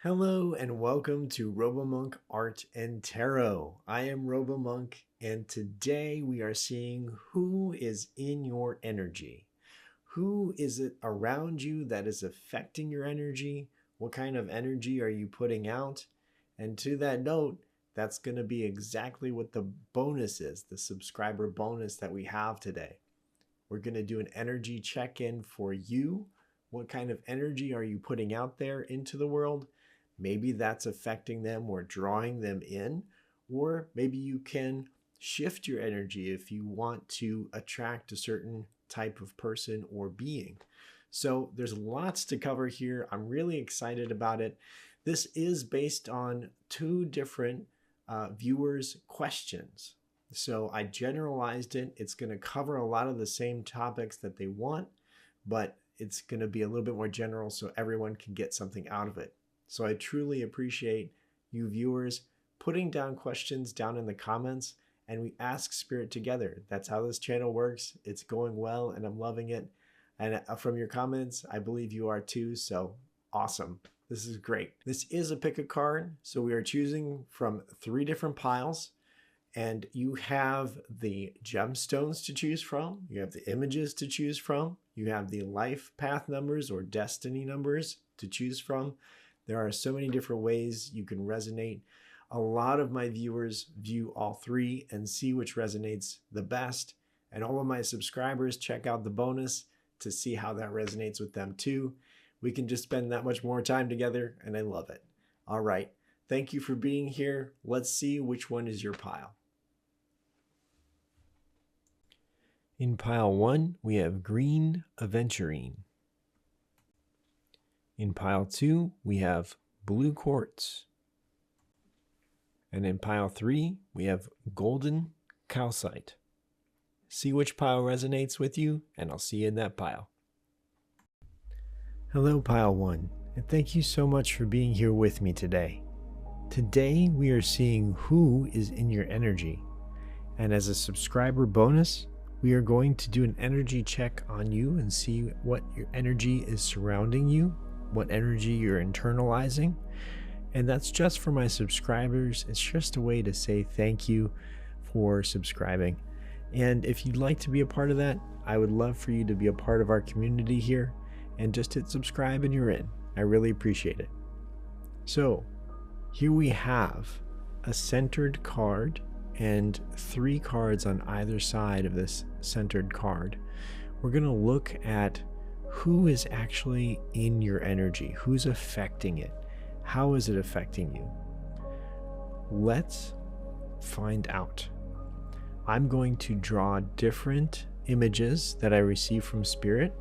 Hello and welcome to RoboMonk Art and Tarot. I am RoboMonk and today we are seeing who is in your energy. Who is it around you that is affecting your energy? What kind of energy are you putting out? And to that note, that's going to be exactly what the bonus is, the subscriber bonus that we have today. We're going to do an energy check-in for you. What kind of energy are you putting out there into the world? Maybe that's affecting them or drawing them in, or maybe you can shift your energy if you want to attract a certain type of person or being. So there's lots to cover here. I'm really excited about it. This is based on two different viewers' questions. So I generalized it. It's going to cover a lot of the same topics that they want, but it's going to be a little bit more general so everyone can get something out of it. So I truly appreciate you viewers putting down questions down in the comments, and we ask Spirit together. That's how this channel works. It's going well and I'm loving it. And from your comments, I believe you are too. So awesome. This is great. This is a pick a card. So we are choosing from 3 different piles, and you have the gemstones to choose from. You have the images to choose from. You have the life path numbers or destiny numbers to choose from. There are so many different ways you can resonate. A lot of my viewers view all 3 and see which resonates the best. And all of my subscribers check out the bonus to see how that resonates with them too. We can just spend that much more time together and I love it. All right. Thank you for being here. Let's see which one is your pile. In pile 1, we have green aventurine. In pile 2, we have blue quartz. And in pile 3, we have golden calcite. See which pile resonates with you, and I'll see you in that pile. Hello, pile 1, and thank you so much for being here with me today. Today, we are seeing who is in your energy. And as a subscriber bonus, we are going to do an energy check on you and see what your energy is surrounding you, what energy you're internalizing. And that's just for my subscribers. It's just a way to say thank you for subscribing. And if you'd like to be a part of that, I would love for you to be a part of our community here and just hit subscribe and you're in. I really appreciate it. So here we have a centered card and 3 cards on either side of this centered card. We're going to look at who is actually in your energy, who's affecting it, how is it affecting you. Let's find out. I'm going to draw different images that I receive from Spirit.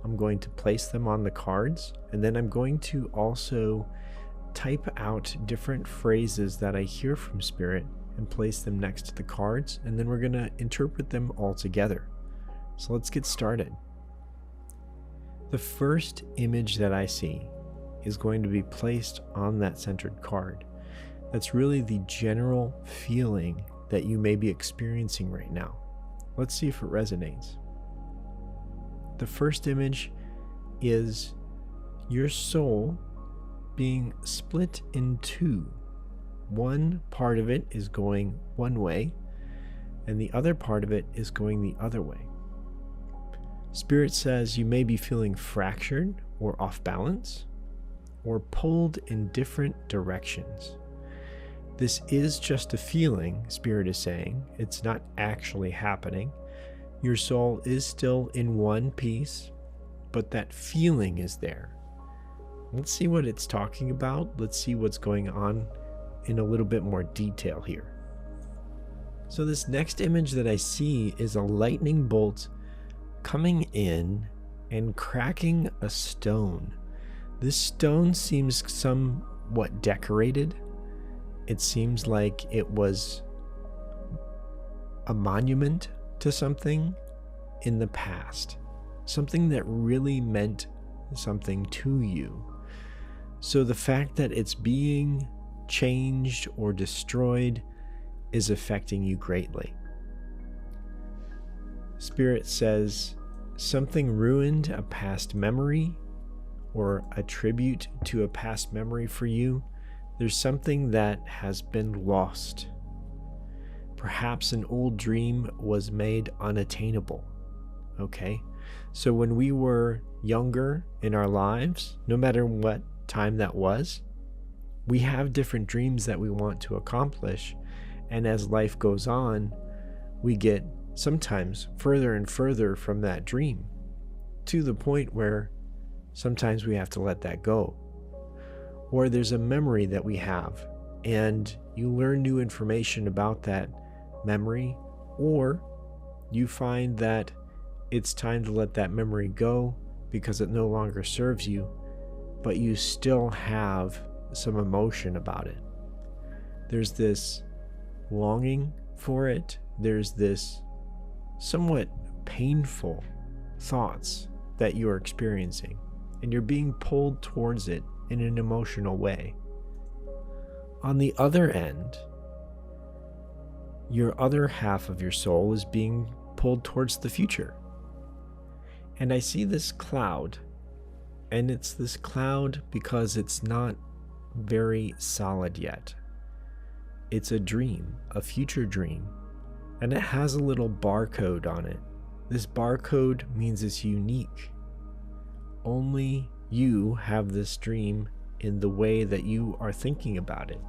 I'm going to place them on the cards, and then I'm going to also type out different phrases that I hear from Spirit and place them next to the cards, and then we're going to interpret them all together. So let's get started. The first image that I see is going to be placed on that centered card. That's really the general feeling that you may be experiencing right now. Let's see if it resonates. The first image is your soul being split in 2. One part of it is going one way, and the other part of it is going the other way. Spirit says you may be feeling fractured or off balance or pulled in different directions. This is just a feeling, Spirit is saying. It's not actually happening. Your soul is still in one piece, but that feeling is there. Let's see what it's talking about. Let's see what's going on in a little bit more detail here. So this next image that I see is a lightning bolt coming in and cracking a stone. This stone seems somewhat decorated. It seems like it was a monument to something in the past, something that really meant something to you. So the fact that it's being changed or destroyed is affecting you greatly. Spirit says something ruined a past memory or attribute to a past memory for you, there's something that has been lost. Perhaps an old dream was made unattainable. Okay? So when we were younger in our lives, no matter what time that was, we have different dreams that we want to accomplish. And as life goes on, we get sometimes further and further from that dream, to the point where sometimes we have to let that go. Or there's a memory that we have, and you learn new information about that memory, or you find that it's time to let that memory go because it no longer serves you, but you still have some emotion about it. There's this longing for it. There's this somewhat painful thoughts that you're experiencing, and you're being pulled towards it in an emotional way. On the other end, your other half of your soul is being pulled towards the future. And I see this cloud, and it's this cloud because it's not very solid yet. It's a dream, a future dream, and it has a little barcode on it. This barcode means it's unique. Only you have this dream in the way that you are thinking about it.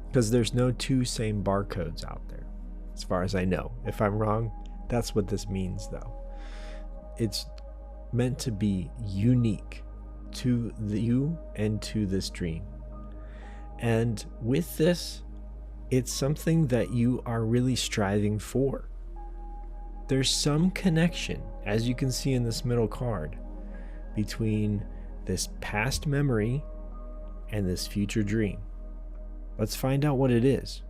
Because there's no two same barcodes out there, as far as I know. If I'm wrong, that's what this means, though. It's meant to be unique to you and to this dream. And with this, it's something that you are really striving for. There's some connection, as you can see in this middle card, between this past memory and this future dream. Let's find out what it is.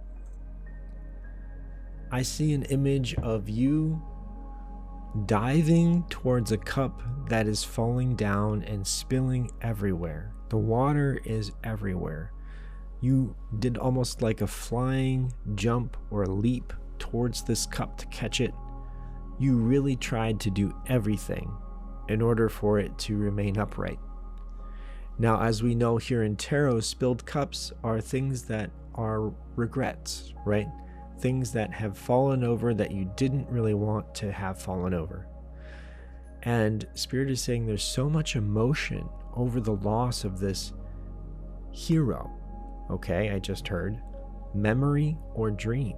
I see an image of you diving towards a cup that is falling down and spilling everywhere. The water is everywhere. You did almost like a flying jump or leap towards this cup to catch it. You really tried to do everything in order for it to remain upright. Now, as we know here in tarot, spilled cups are things that are regrets, right? Things that have fallen over that you didn't really want to have fallen over. And Spirit is saying there's so much emotion over the loss of this hero. Okay, I just heard memory or dream.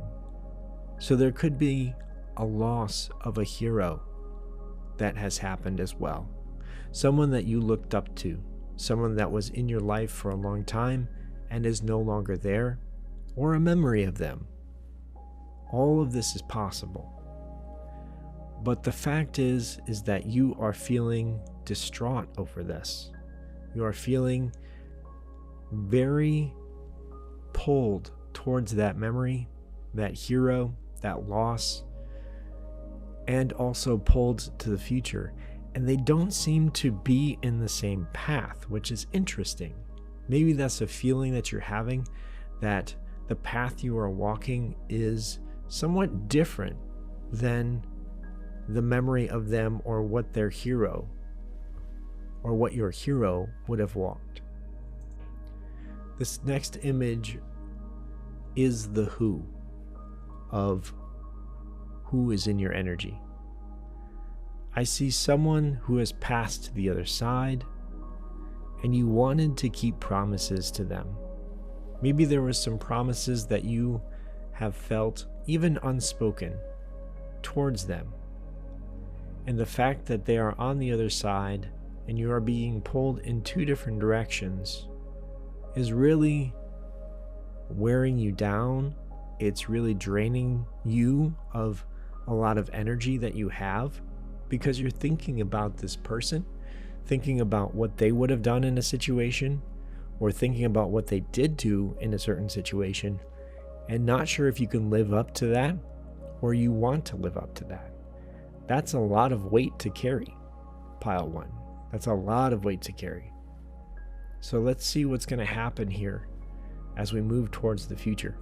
So there could be a loss of a hero that has happened as well. Someone that you looked up to, someone that was in your life for a long time and is no longer there, or a memory of them. All of this is possible. But the fact is that you are feeling distraught over this. You are feeling very pulled towards that memory, that hero, that loss, and also pulled to the future. And they don't seem to be in the same path, which is interesting. Maybe that's a feeling that you're having, that the path you are walking is somewhat different than the memory of them or what their hero or what your hero would have walked. This next image is the who of who is in your energy. I see someone who has passed to the other side, and you wanted to keep promises to them. Maybe there were some promises that you have felt, even unspoken, towards them. And the fact that they are on the other side and you are being pulled in two different directions is really wearing you down. It's really draining you of a lot of energy that you have, because you're thinking about this person, thinking about what they would have done in a situation, or thinking about what they did do in a certain situation, and not sure if you can live up to that or you want to live up to that. That's a lot of weight to carry, pile one. That's a lot of weight to carry. So let's see what's going to happen here as we move towards the future.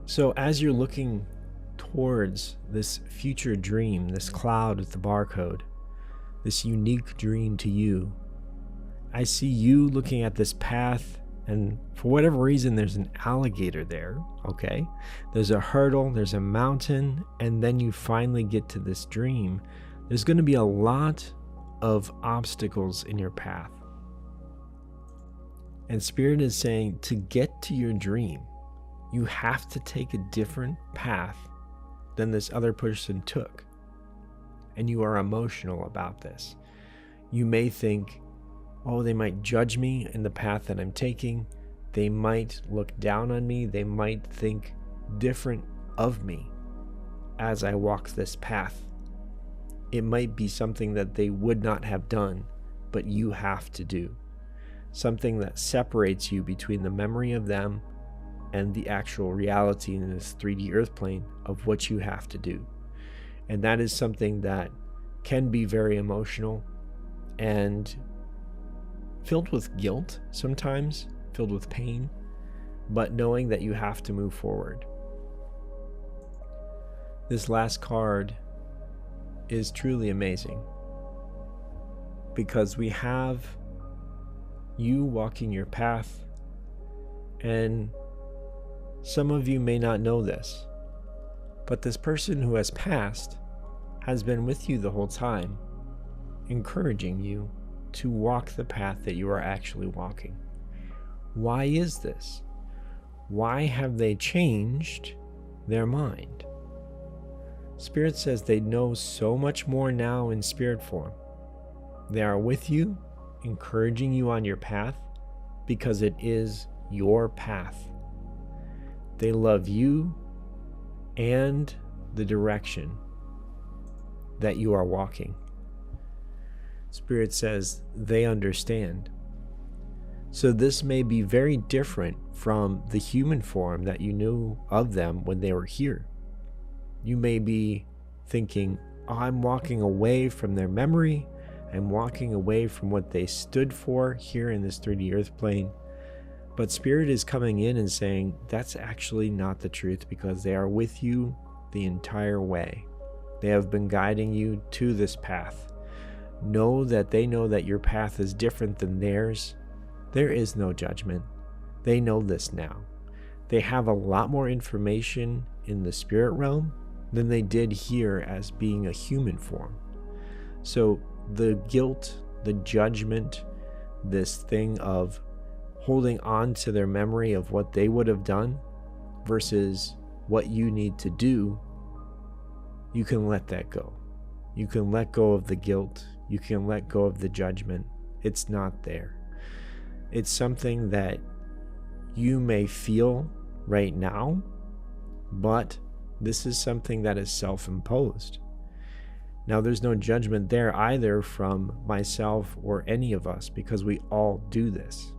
So as you're looking towards this future dream, this cloud with the barcode, this unique dream to you. I see you looking at this path, and for whatever reason, there's an alligator there, okay? There's a hurdle, there's a mountain, and then you finally get to this dream. There's going to be a lot of obstacles in your path. And Spirit is saying to get to your dream, you have to take a different path than this other person took. And you are emotional about this. You may think, oh, they might judge me in the path that I'm taking. They might look down on me. They might think different of me as I walk this path. It might be something that they would not have done, but you have to do. Something that separates you between the memory of them and the actual reality in this 3D earth plane of what you have to do. And that is something that can be very emotional and filled with guilt sometimes, filled with pain, but knowing that you have to move forward. This last card is truly amazing because we have you walking your path, and some of you may not know this, but this person who has passed has been with you the whole time, encouraging you to walk the path that you are actually walking. Why is this? Why have they changed their mind? Spirit says they know so much more now in spirit form. They are with you, encouraging you on your path because it is your path. They love you and the direction that you are walking. Spirit says they understand. So this may be very different from the human form that you knew of them when they were here. You may be thinking, oh, I'm walking away from their memory. I'm walking away from what they stood for here in this 3D earth plane. But Spirit is coming in and saying that's actually not the truth because they are with you the entire way. They have been guiding you to this path. Know that they know that your path is different than theirs. There is no judgment. They know this now. They have a lot more information in the spirit realm than they did here as being a human form. So the guilt, the judgment, this thing of holding on to their memory of what they would have done versus what you need to do, you can let that go. You can let go of the guilt. You can let go of the judgment. It's not there. It's something that you may feel right now, but this is something that is self-imposed. Now, there's no judgment there either from myself or any of us because we all do this.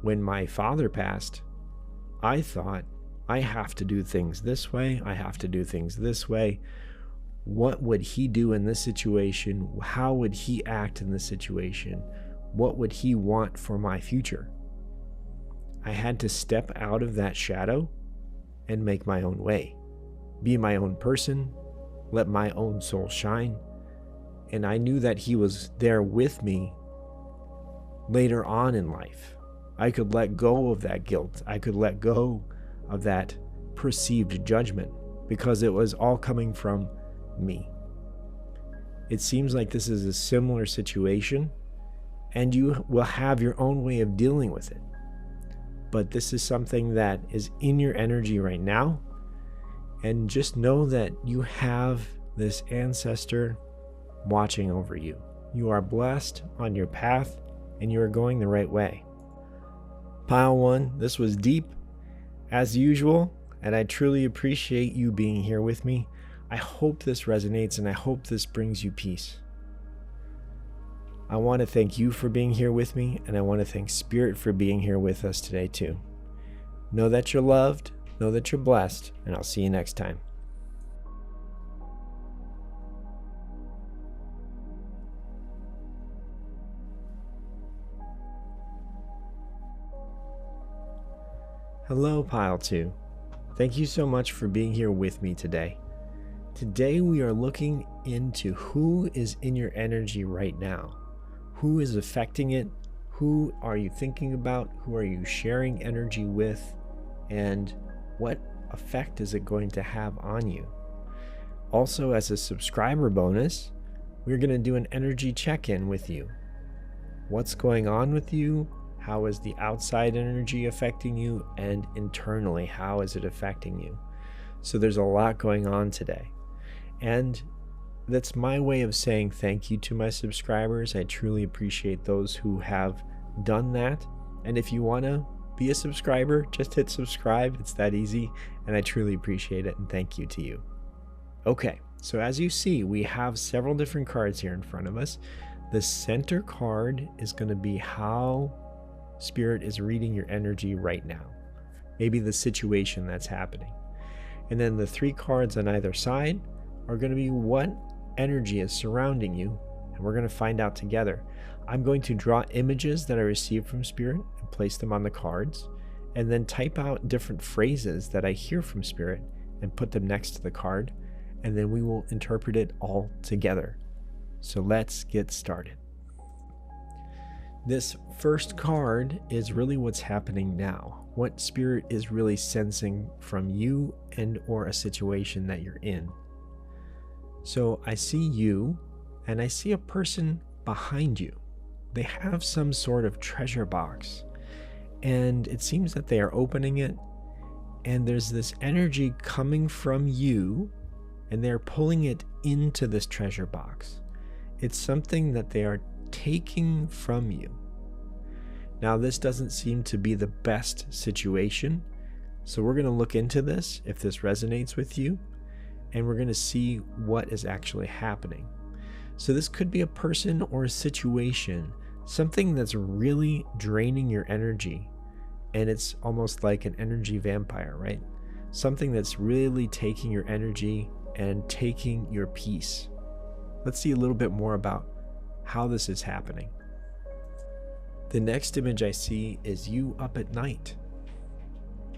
When my father passed, I thought, I have to do things this way. I have to do things this way. What would he do in this situation? How would he act in this situation? What would he want for my future? I had to step out of that shadow and make my own way. Be my own person. Let my own soul shine. And I knew that he was there with me later on in life. I could let go of that guilt. I could let go of that perceived judgment because it was all coming from me. It seems like this is a similar situation, and you will have your own way of dealing with it. But this is something that is in your energy right now. And just know that you have this ancestor watching over you. You are blessed on your path and you are going the right way. Pile 1, this was deep as usual, and I truly appreciate you being here with me. I hope this resonates and I hope this brings you peace. I want to thank you for being here with me, and I want to thank Spirit for being here with us today too. Know that you're loved, know that you're blessed, and I'll see you next time. Hello, Pile 2. Thank you so much for being here with me today. Today we are looking into who is in your energy right now. Who is affecting it? Who are you thinking about? Who are you sharing energy with? And what effect is it going to have on you? Also, as a subscriber bonus, we're going to do an energy check-in with you. What's going on with you? How is the outside energy affecting you? And internally, how is it affecting you? So there's a lot going on today. And that's my way of saying thank you to my subscribers. I truly appreciate those who have done that. And if you want to be a subscriber, just hit subscribe. It's that easy. And I truly appreciate it. And thank you to you. Okay, so as you see, we have several different cards here in front of us. The center card is going to be how Spirit is reading your energy right now. Maybe the situation that's happening. And then the 3 cards on either side are going to be what energy is surrounding you, and we're going to find out together. I'm going to draw images that I received from Spirit and place them on the cards, and then type out different phrases that I hear from Spirit and put them next to the card, and then we will interpret it all together. So let's get started. This first card is really what's happening now, what Spirit is really sensing from you and or a situation that you're in. So I see you, and I see a person behind you. They have some sort of treasure box, and it seems that they are opening it, and there's this energy coming from you, and they're pulling it into this treasure box. It's something that they are taking from you. Now, this doesn't seem to be the best situation, so we're going to look into this if this resonates with you, and we're going to see what is actually happening. So this could be a person or a situation, something that's really draining your energy, and it's almost like an energy vampire, right? Something that's really taking your energy and taking your peace. Let's see a little bit more about how this is happening. The next image I see is you up at night.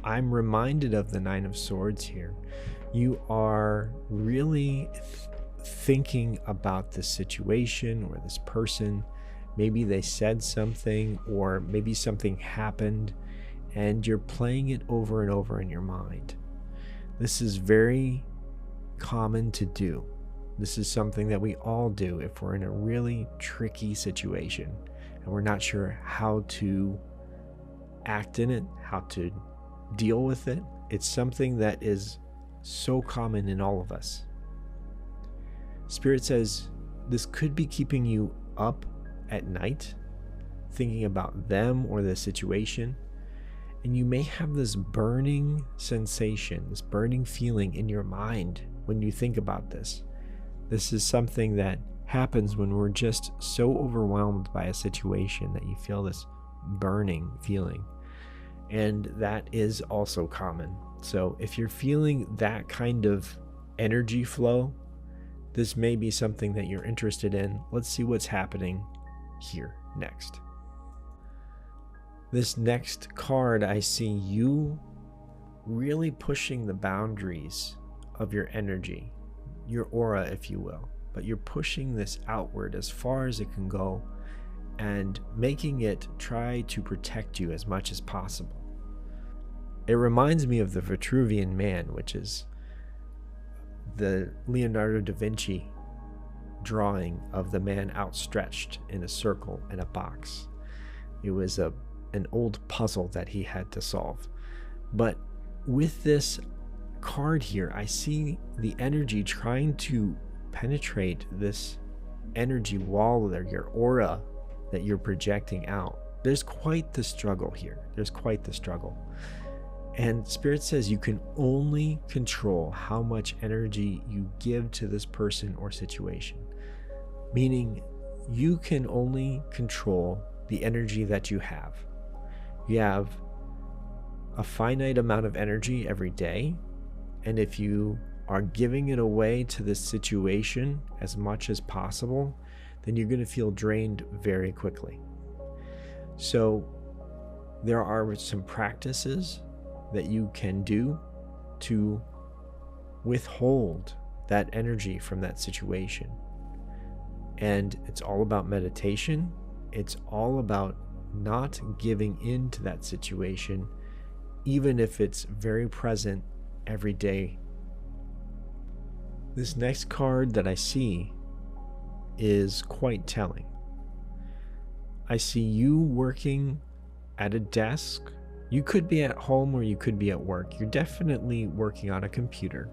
I'm reminded of the 9 of Swords here. You are really thinking about this situation or this person. Maybe they said something, or maybe something happened, and you're playing it over and over in your mind. This is very common to do. This is something that we all do if we're in a really tricky situation and we're not sure how to act in it, how to deal with it. It's something that is so common in all of us. Spirit says this could be keeping you up at night, thinking about them or the situation, and you may have this burning sensation, this burning feeling in your mind when you think about this. This is something that happens when we're just so overwhelmed by a situation that you feel this burning feeling. And that is also common. So if you're feeling that kind of energy flow, this may be something that you're interested in. Let's see what's happening here next. This next card, I see you really pushing the boundaries of your energy, your aura, if you will. But you're pushing this outward as far as it can go and making it try to protect you as much as possible. It reminds me of the Vitruvian Man, which is the Leonardo da Vinci drawing of the man outstretched in a circle in a box. It was an old puzzle that he had to solve. But with this card here, I see the energy trying to penetrate this energy wall there, your aura that you're projecting out. There's quite the struggle here. There's quite the struggle. And Spirit says you can only control how much energy you give to this person or situation. Meaning you can only control the energy that you have. You have a finite amount of energy every day. And if you are giving it away to this situation as much as possible, then you're going to feel drained very quickly. So there are some practices that you can do to withhold that energy from that situation. And it's all about meditation. It's all about not giving in to that situation, even if it's very present every day. This next card that I see is quite telling. I see you working at a desk. You could be at home or you could be at work. You're definitely working on a computer.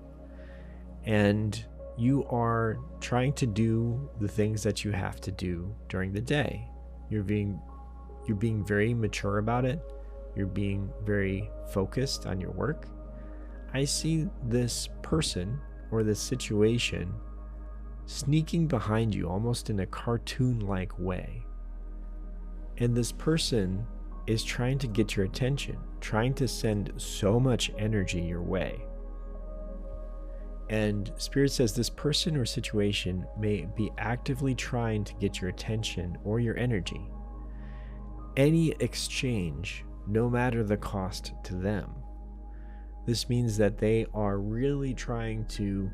And you are trying to do the things that you have to do during the day. You're being very mature about it. You're being very focused on your work. I see this person or this situation sneaking behind you almost in a cartoon-like way. And this person is trying to get your attention, trying to send so much energy your way. And Spirit says this person or situation may be actively trying to get your attention or your energy. Any exchange, no matter the cost to them. This means that they are really trying to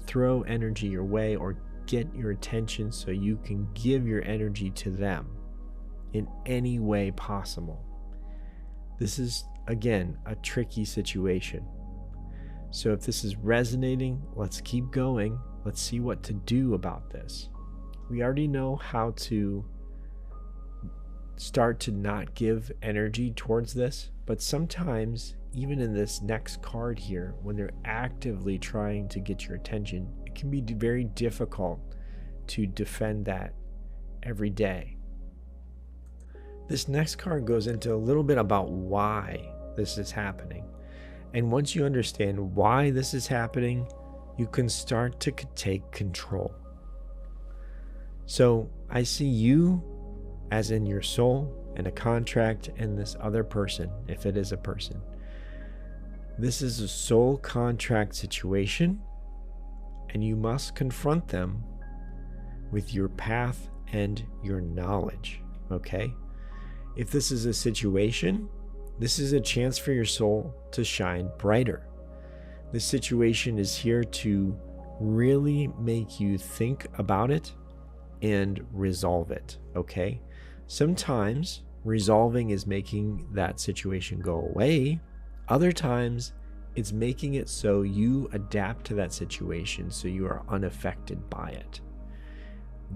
throw energy your way or get your attention so you can give your energy to them in any way possible. This is, again, a tricky situation. So if this is resonating, let's keep going. Let's see what to do about this. We already know how to start to not give energy towards this, but sometimes, even in this next card here, when they're actively trying to get your attention, it can be very difficult to defend that every day. This next card goes into a little bit about why this is happening. And once you understand why this is happening, you can start to take control. So I see you as in your soul and a contract and this other person, if it is a person. This is a soul contract situation, and you must confront them with your path and your knowledge, okay? If this is a situation, this is a chance for your soul to shine brighter. This situation is here to really make you think about it and resolve it, okay? Sometimes resolving is making that situation go away. Other times it's making it so you adapt to that situation so you are unaffected by it.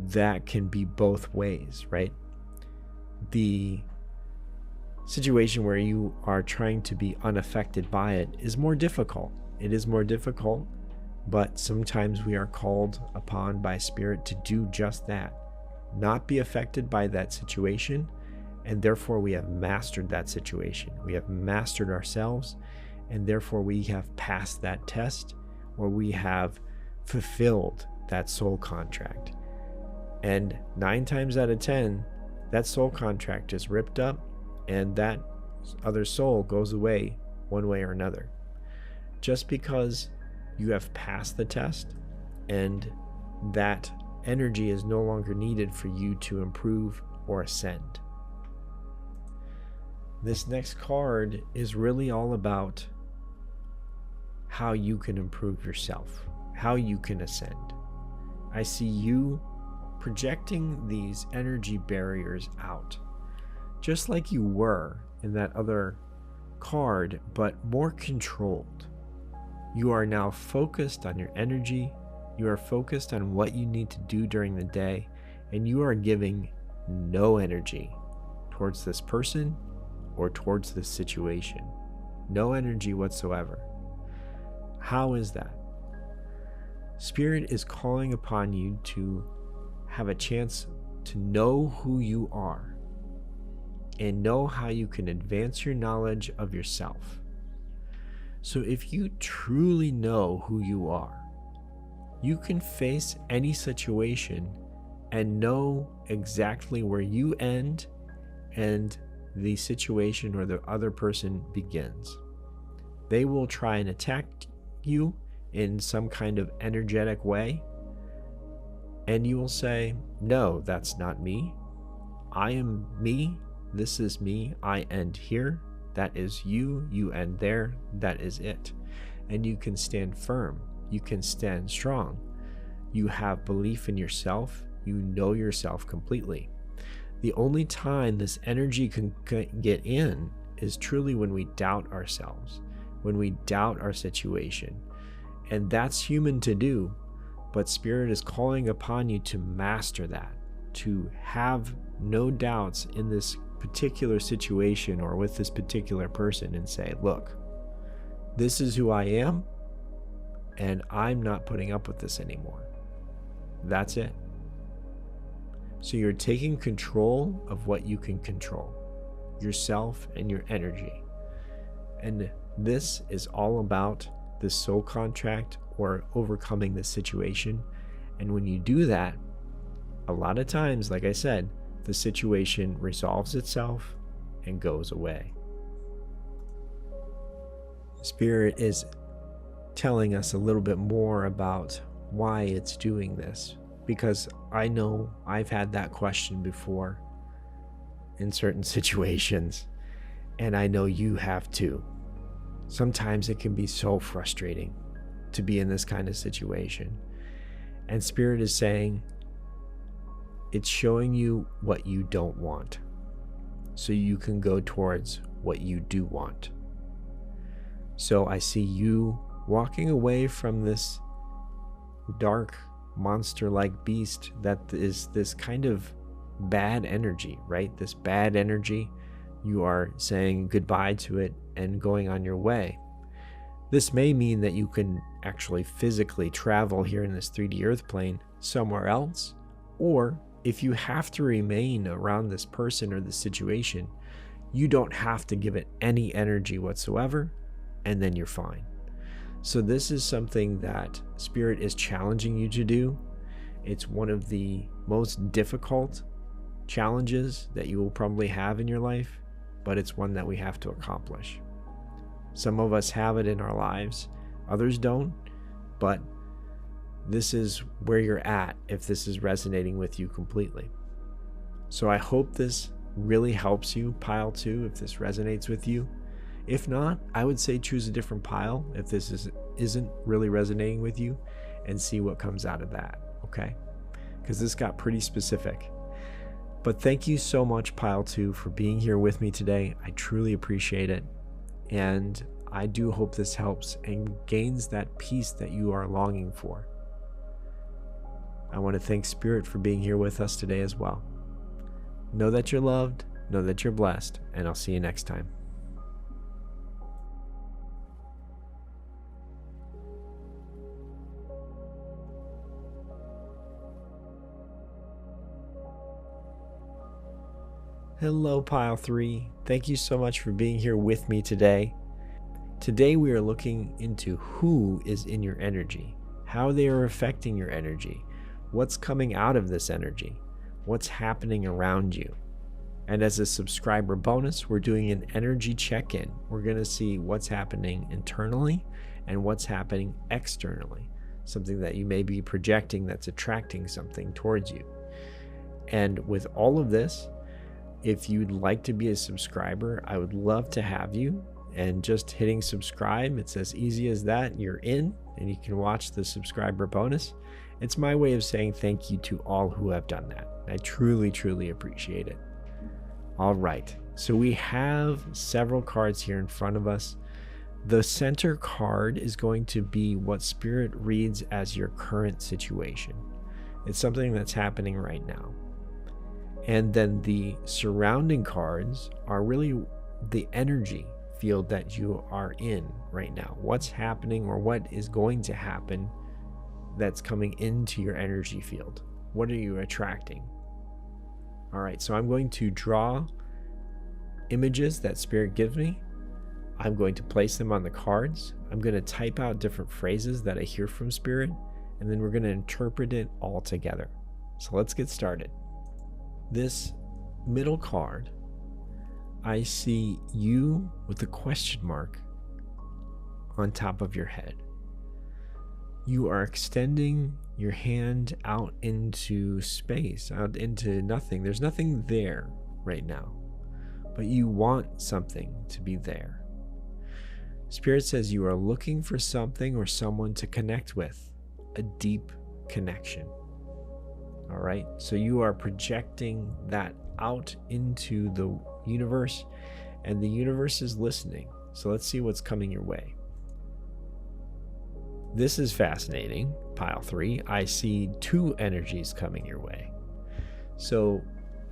That can be both ways, right? The situation where you are trying to be unaffected by it is more difficult. It is more difficult, but sometimes we are called upon by Spirit to do just that, not be affected by that situation, and therefore we have mastered that situation. We have mastered ourselves, and therefore we have passed that test, or we have fulfilled that soul contract. And 9 times out of 10, that soul contract is ripped up, and that other soul goes away one way or another. Just because you have passed the test and that energy is no longer needed for you to improve or ascend. This next card is really all about how you can improve yourself, how you can ascend. I see you projecting these energy barriers out, just like you were in that other card, but more controlled. You are now focused on your energy. You are focused on what you need to do during the day, and you are giving no energy towards this person or towards this situation. No energy whatsoever. How is that? Spirit is calling upon you to have a chance to know who you are and know how you can advance your knowledge of yourself. So if you truly know who you are, you can face any situation and know exactly where you end and the situation or the other person begins. They will try and attack you in some kind of energetic way, and you will say, no, that's not me. I am me. This is me. I end here. That is you. You end there. That is it. And you can stand firm. you can stand strong. You have belief in yourself. You know yourself completely. The only time this energy can get in is truly when we doubt ourselves, when we doubt our situation. And that's human to do, but Spirit is calling upon you to master that, to have no doubts in this particular situation or with this particular person, and say, look, this is who I am, and I'm not putting up with this anymore. That's it. So you're taking control of what you can control, yourself and your energy. And this is all about the soul contract or overcoming the situation. And when you do that, a lot of times, like I said, the situation resolves itself and goes away. Spirit is telling us a little bit more about why it's doing this, because I know I've had that question before in certain situations, and I know you have too. Sometimes it can be so frustrating to be in this kind of situation, and Spirit is saying it's showing you what you don't want so you can go towards what you do want. So I see you walking away from this dark monster-like beast that is this kind of bad energy, right? This bad energy, you are saying goodbye to it and going on your way. This may mean that you can actually physically travel here in this 3D earth plane somewhere else, or if you have to remain around this person or this situation, you don't have to give it any energy whatsoever, and then you're fine. So this is something that Spirit is challenging you to do. It's one of the most difficult challenges that you will probably have in your life, but it's one that we have to accomplish. Some of us have it in our lives, others don't, but this is where you're at if this is resonating with you completely. So I hope this really helps you, pile 2, if this resonates with you. If not, I would say choose a different pile if this isn't really resonating with you, and see what comes out of that, okay? Because this got pretty specific. But thank you so much, pile 2, for being here with me today. I truly appreciate it. And I do hope this helps and gains that peace that you are longing for. I want to thank Spirit for being here with us today as well. Know that you're loved, know that you're blessed, and I'll see you next time. Hello, Pile 3. Thank you so much for being here with me today. Today we are looking into who is in your energy, how they are affecting your energy, what's coming out of this energy, what's happening around you. And as a subscriber bonus, we're doing an energy check-in. We're going to see what's happening internally and what's happening externally, something that you may be projecting that's attracting something towards you. And with all of this, if you'd like to be a subscriber, I would love to have you. And just hitting subscribe, it's as easy as that. You're in, and you can watch the subscriber bonus. It's my way of saying thank you to all who have done that. I truly, truly appreciate it. All right, so we have several cards here in front of us. The center card is going to be what Spirit reads as your current situation. It's something that's happening right now. And then the surrounding cards are really the energy field that you are in right now. What's happening or what is going to happen that's coming into your energy field. What are you attracting? All right, so I'm going to draw images that Spirit gives me. I'm going to place them on the cards. I'm going to type out different phrases that I hear from Spirit, and then we're going to interpret it all together. So let's get started. This middle card, I see you with a question mark on top of your head. You are extending your hand out into space, out into nothing. There's nothing there right now, but you want something to be there. Spirit says you are looking for something or someone to connect with, a deep connection. All right, so you are projecting that out into the universe, and the universe is listening. So let's see what's coming your way. This is fascinating, pile 3. I see 2 energies coming your way. So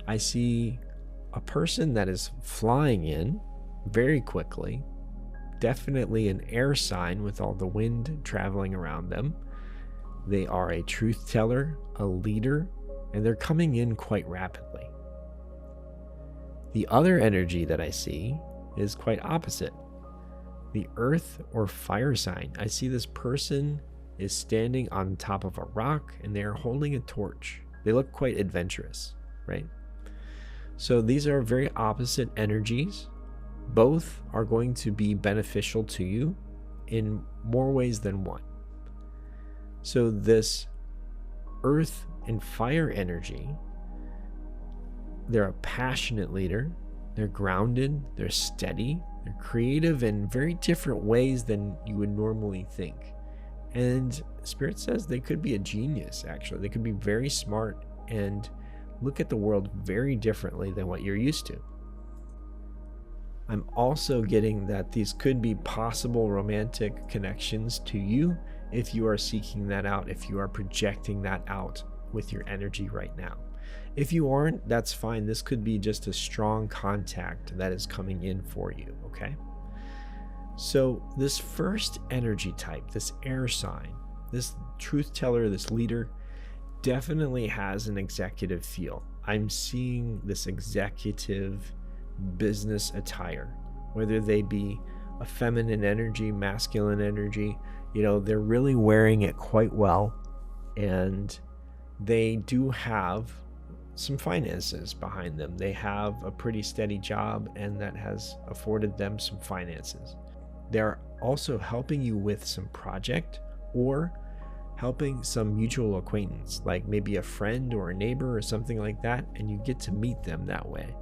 I see a person that is flying in very quickly, definitely an air sign with all the wind traveling around them. They are a truth teller, a leader, and they're coming in quite rapidly. The other energy that I see is quite opposite. The earth or fire sign. I see this person is standing on top of a rock and they are holding a torch. They look quite adventurous, right? So these are very opposite energies. Both are going to be beneficial to you in more ways than one. So this earth and fire energy, they're a passionate leader. They're grounded, they're steady, they're creative in very different ways than you would normally think. And Spirit says they could be a genius, actually. They could be very smart and look at the world very differently than what you're used to. I'm also getting that these could be possible romantic connections to you if you are seeking that out, if you are projecting that out with your energy right now. If you aren't, that's fine. This could be just a strong contact that is coming in for you, okay? So this first energy type, this air sign, this truth teller, this leader, definitely has an executive feel. I'm seeing this executive business attire, whether they be a feminine energy, masculine energy, they're really wearing it quite well, and they do have some finances behind them. They have a pretty steady job, and that has afforded them some finances. They're also helping you with some project or helping some mutual acquaintance, like maybe a friend or a neighbor or something like that, and you get to meet them that way.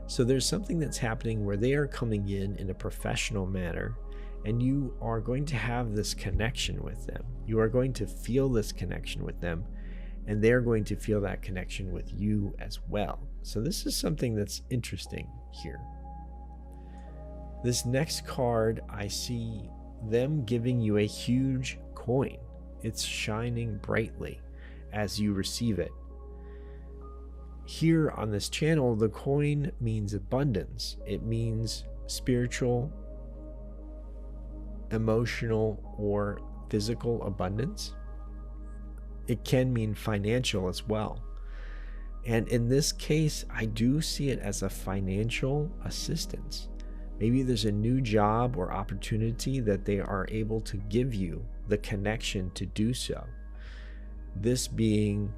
So there's something that's happening where they are coming in a professional manner, and you are going to have this connection with them. You are going to feel this connection with them, and they're going to feel that connection with you as well. So this is something that's interesting here. This next card, I see them giving you a huge coin. It's shining brightly as you receive it. Here on this channel, the coin means abundance. It means spiritual, emotional, or physical abundance. It can mean financial as well. And in this case, I do see it as a financial assistance. Maybe there's a new job or opportunity that they are able to give you the connection to do so. This being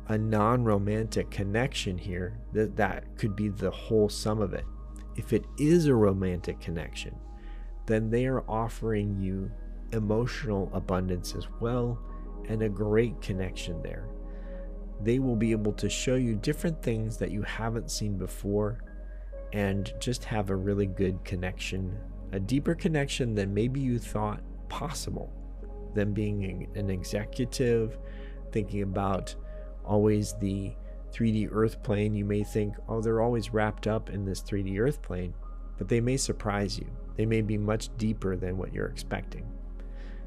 a non-romantic connection here, that could be the whole sum of it. If it is a romantic connection, then they are offering you emotional abundance as well, and a great connection there. They will be able to show you different things that you haven't seen before, and just have a really good connection, a deeper connection than maybe you thought possible. Them being an executive, thinking about always the 3D earth plane, you may think, oh, they're always wrapped up in this 3D earth plane, but they may surprise you. They may be much deeper than what you're expecting,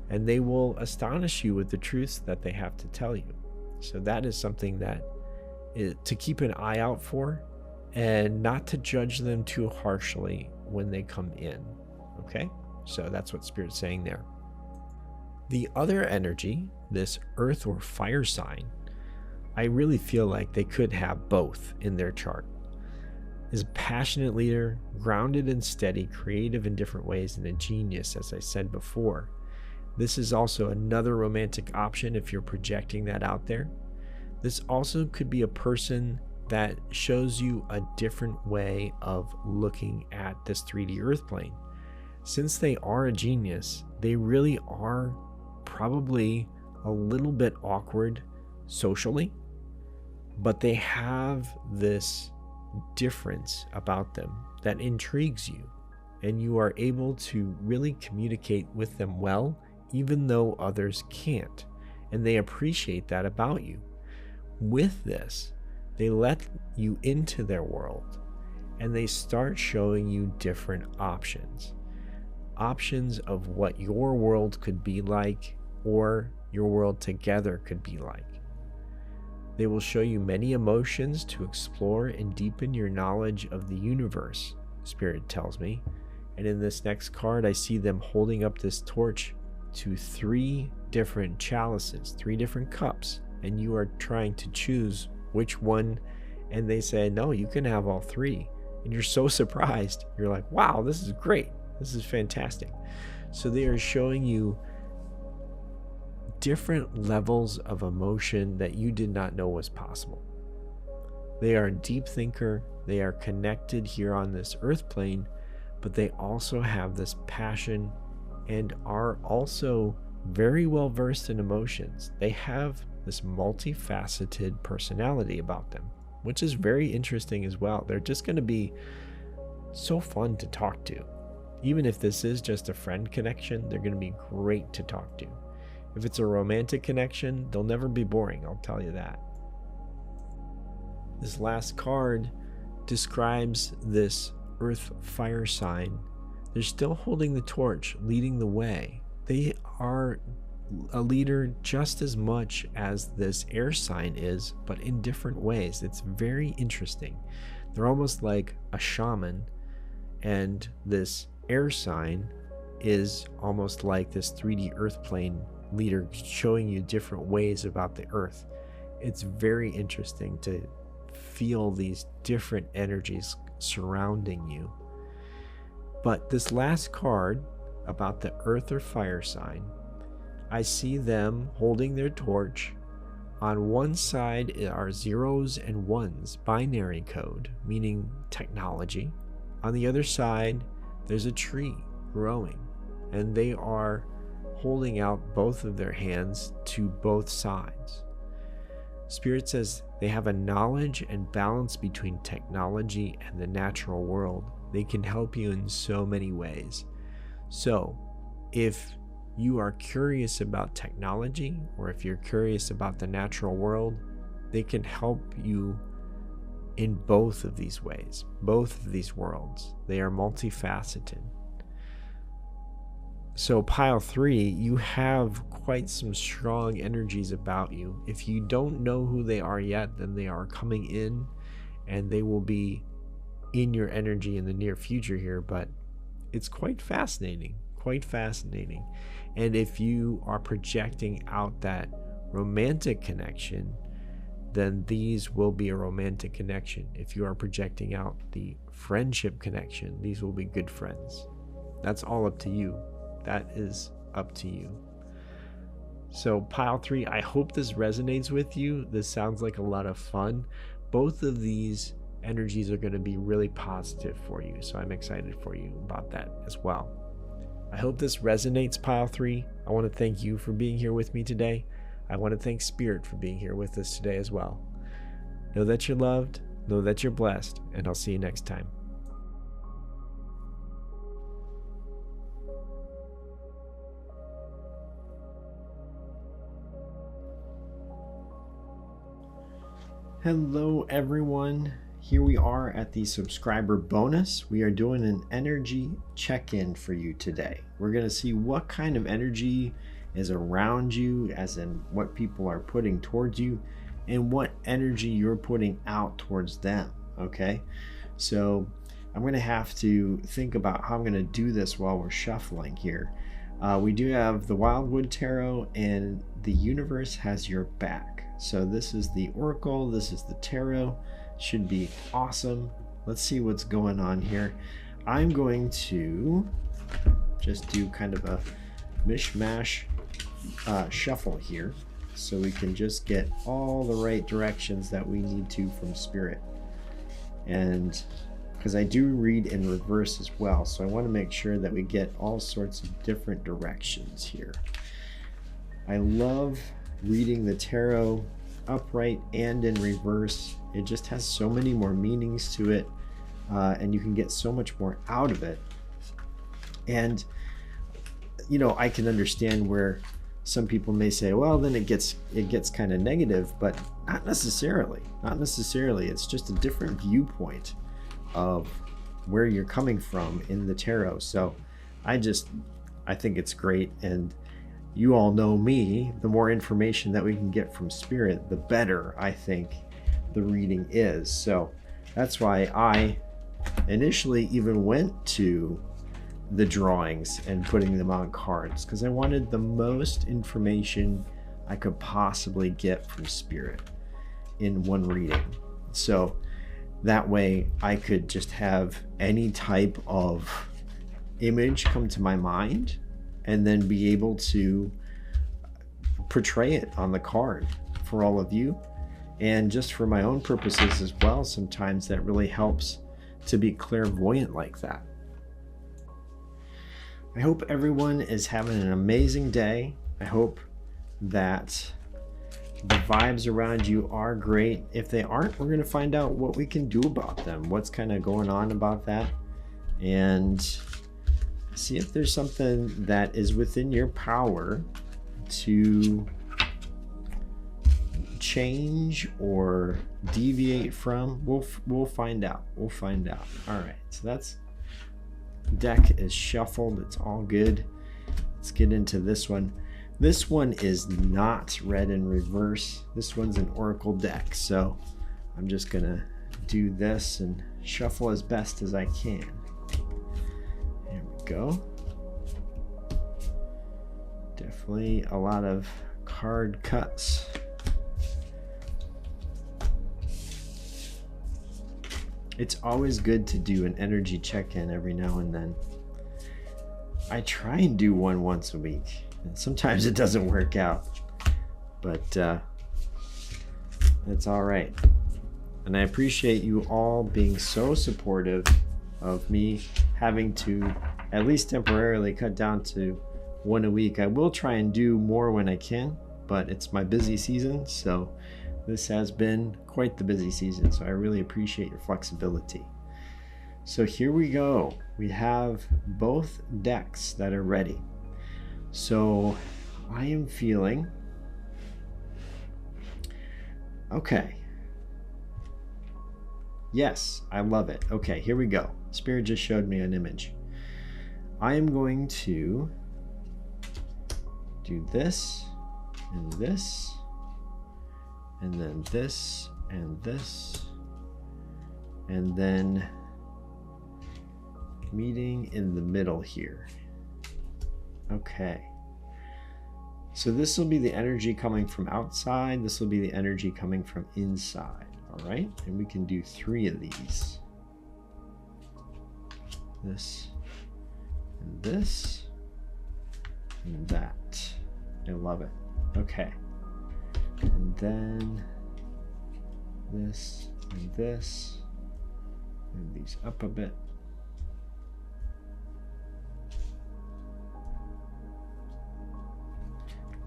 and they will astonish you with the truths that they have to tell you. So that is something that to keep an eye out for, and not to judge them too harshly when they come in. Okay, so that's what Spirit's saying there. The other energy, this earth or fire sign, I really feel like they could have both in their chart. Is a passionate leader, grounded and steady, creative in different ways, and a genius, as I said before. This is also another romantic option if you're projecting that out there. This also could be a person that shows you a different way of looking at this 3D earth plane. Since they are a genius, they really are probably a little bit awkward socially, but they have this difference about them that intrigues you. and you are able to really communicate with them well, even though others can't. And they appreciate that about you. With this, they let you into their world and they start showing you different options. Options of what your world could be like or your world together could be like. They will show you many emotions to explore and deepen your knowledge of the universe, Spirit tells me. And in this next card, I see them holding up this torch to 3 different chalices, 3 different cups, and you are trying to choose which one. And they say, no, you can have all 3. And you're so surprised. You're like, wow, this is great. This is fantastic. So they are showing you different levels of emotion that you did not know was possible. They are a deep thinker. They are connected here on this earth plane, but they also have this passion and are also very well versed in emotions. They have this multifaceted personality about them, which is very interesting as well. They're just going to be so fun to talk to. Even if this is just a friend connection, they're going to be great to talk to. If it's a romantic connection, they'll never be boring, I'll tell you that. This last card describes this earth fire sign. They're still holding the torch, leading the way. They are a leader just as much as this air sign is, but in different ways. It's very interesting. They're almost like a shaman, and this air sign is almost like this 3D earth plane leader showing you different ways about the earth. It's very interesting to feel these different energies surrounding you. But this last card about the earth or fire sign, I see them holding their torch. On one side are 0s and 1s, binary code, meaning technology. On the other side, there's a tree growing, and they are holding out both of their hands to both sides. Spirit says they have a knowledge and balance between technology and the natural world. They can help you in so many ways. So, if you are curious about technology, or if you're curious about the natural world, they can help you in both of these ways, both of these worlds. They are multifaceted. So pile 3, you have quite some strong energies about you. If you don't know who they are yet, then they are coming in, and they will be in your energy in the near future here, but it's quite fascinating. And if you are projecting out that romantic connection, then these will be a romantic connection. If you are projecting out the friendship connection, these will be good friends. That's all up to you. That is up to you. So pile 3, I hope this resonates with you. This sounds like a lot of fun. Both of these energies are going to be really positive for you, so I'm excited for you about that as well. I hope this resonates, pile 3. I want to thank you for being here with me today. I want to thank Spirit for being here with us today as well. Know that you're loved, know that you're blessed, and I'll see you next time. Hello everyone, here we are at the subscriber bonus. We are doing an energy check-in for you today. We're going to see what kind of energy is around you, as in what people are putting towards you, and what energy you're putting out towards them, okay? So I'm going to have to think about how I'm going to do this while we're shuffling here. We do have the Wildwood Tarot, and the universe has your back. So this is the Oracle, this is the Tarot. Should be awesome. Let's see what's going on here. I'm going to just do kind of a mishmash shuffle here, so we can just get all the right directions that we need to from Spirit. And because I do read in reverse as well, so I want to make sure that we get all sorts of different directions here. I love reading the tarot upright and in reverse. It just has so many more meanings to it, and you can get so much more out of it And you know, I can understand where some people may say, well, then it gets kind of negative, but not necessarily. Not necessarily. It's just a different viewpoint of where you're coming from in the tarot. So I think it's great. And you all know me, the more information that we can get from spirit, the better I think the reading is. So that's why I initially even went to the drawings and putting them on cards, because I wanted the most information I could possibly get from spirit in one reading. So that way I could just have any type of image come to my mind and then be able to portray it on the card for all of you, and just for my own purposes as well. Sometimes that really helps to be clairvoyant like that. I hope everyone is having an amazing day. I hope that the vibes around you are great. If they aren't, we're going to find out what we can do about them, what's kind of going on about that, and see if there's something that is within your power to change or deviate from. We'll find out. We'll find out. All right, so that's deck is shuffled. It's all good. Let's get into this one. This one is not read in reverse. This one's an oracle deck, so I'm just gonna do this and shuffle as best as I can. There we go. Definitely a lot of card cuts. It's always good to do an energy check-in every now and then. I try and do one once a week. And sometimes it doesn't work out, but it's all right. And I appreciate you all being so supportive of me having to, at least temporarily, cut down to one a week. I will try and do more when I can, but it's my busy season, so this has been quite the busy season, so I really appreciate your flexibility. So here we go. We have both decks that are ready. So I am feeling okay. Yes, I love it. Okay, here we go. Spirit just showed me an image. I am going to do this and this, and then this and this, and then meeting in the middle here. Okay, so this will be the energy coming from outside, this will be the energy coming from inside. All right, and we can do 3 of these. This and this and that. I love it. Okay, and then this and this, move these up a bit.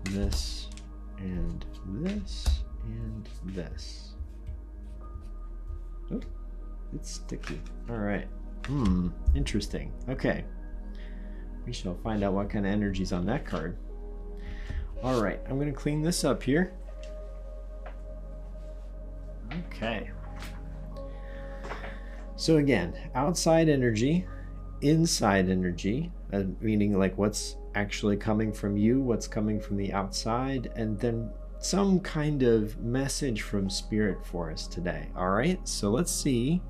This and this and this. Oh, it's sticky. All right. Interesting. Okay. We shall find out what kind of energy's on that card. All right, I'm going to clean this up here. Okay. So again, outside energy, inside energy, meaning like what's actually coming from you, what's coming from the outside, and then some kind of message from spirit for us today. All right, so let's see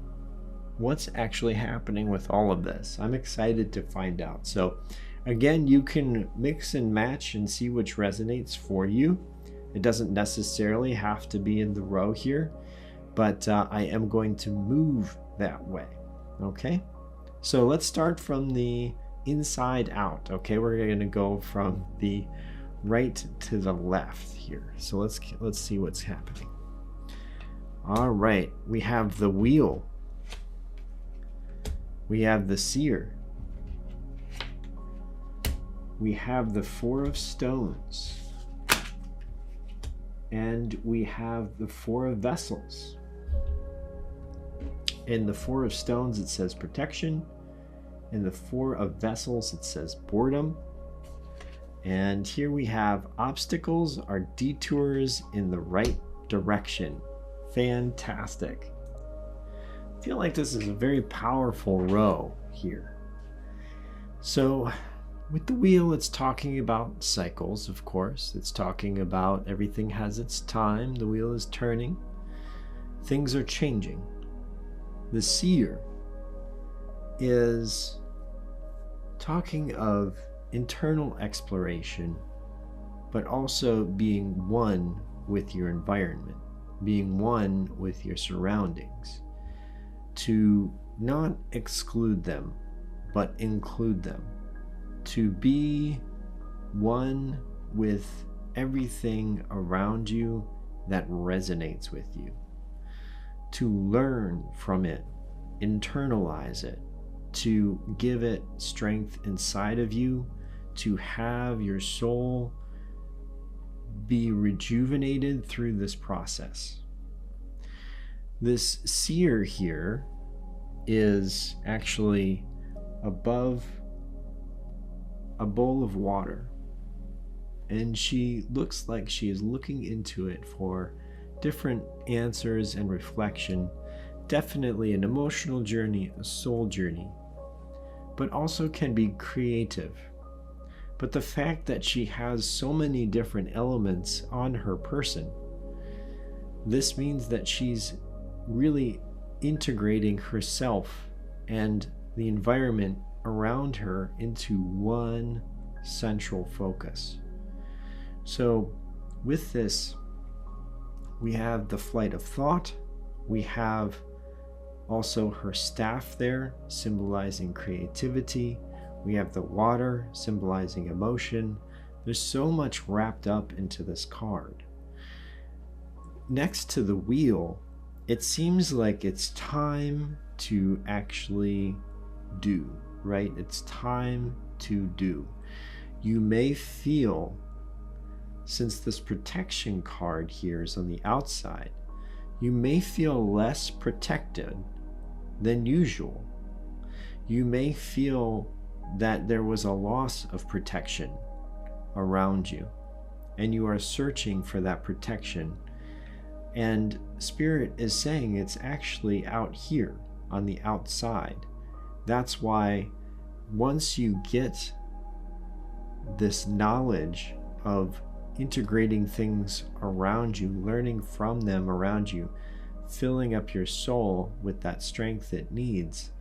what's actually happening with all of this. I'm excited to find out. So again, you can mix and match and see which resonates for you. It doesn't necessarily have to be in the row here, but I am going to move that way. Okay, so let's start from the inside out. Okay, we're going to go from the right to the left here. So let's see what's happening. All right, we have the wheel, we have the seer, we have the 4 of stones, and we have the 4 of vessels. In the 4 of stones it says protection, In the Four of Vessels, it says boredom. And here we have obstacles are detours in the right direction. Fantastic. I feel like this is a very powerful row here. So with the wheel, it's talking about cycles, of course. It's talking about everything has its time. The wheel is turning. Things are changing. The seer is talking of internal exploration, but also being one with your environment, being one with your surroundings, to not exclude them, but include them, to be one with everything around you that resonates with you, to learn from it, internalize it, to give it strength inside of you, to have your soul be rejuvenated through this process. This seer here is actually above a bowl of water, and she looks like she is looking into it for different answers and reflection. Definitely an emotional journey, a soul journey, but also can be creative. But the fact that she has so many different elements on her person, this means that she's really integrating herself and the environment around her into one central focus. So with this, we have the flight of thought. We have also her staff there, symbolizing creativity. We have the water, symbolizing emotion. There's so much wrapped up into this card. Next to the wheel, it seems like it's time to actually do, right? It's time to do. You may feel, since this protection card here is on the outside, you may feel less protected than usual. You may feel that there was a loss of protection around you, and you are searching for that protection. And Spirit is saying it's actually out here on the outside. That's why once you get this knowledge of integrating things around you, learning from them around you, filling up your soul with that strength it needs,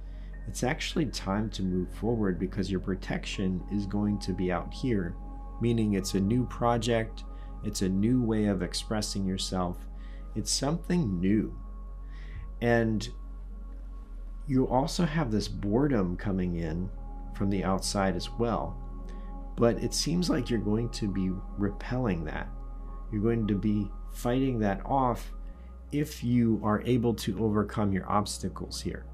it's actually time to move forward, because your protection is going to be out here, meaning it's a new project, it's a new way of expressing yourself, it's something new. And you also have this boredom coming in from the outside as well, but it seems like you're going to be repelling that. You're going to be fighting that off if you are able to overcome your obstacles here.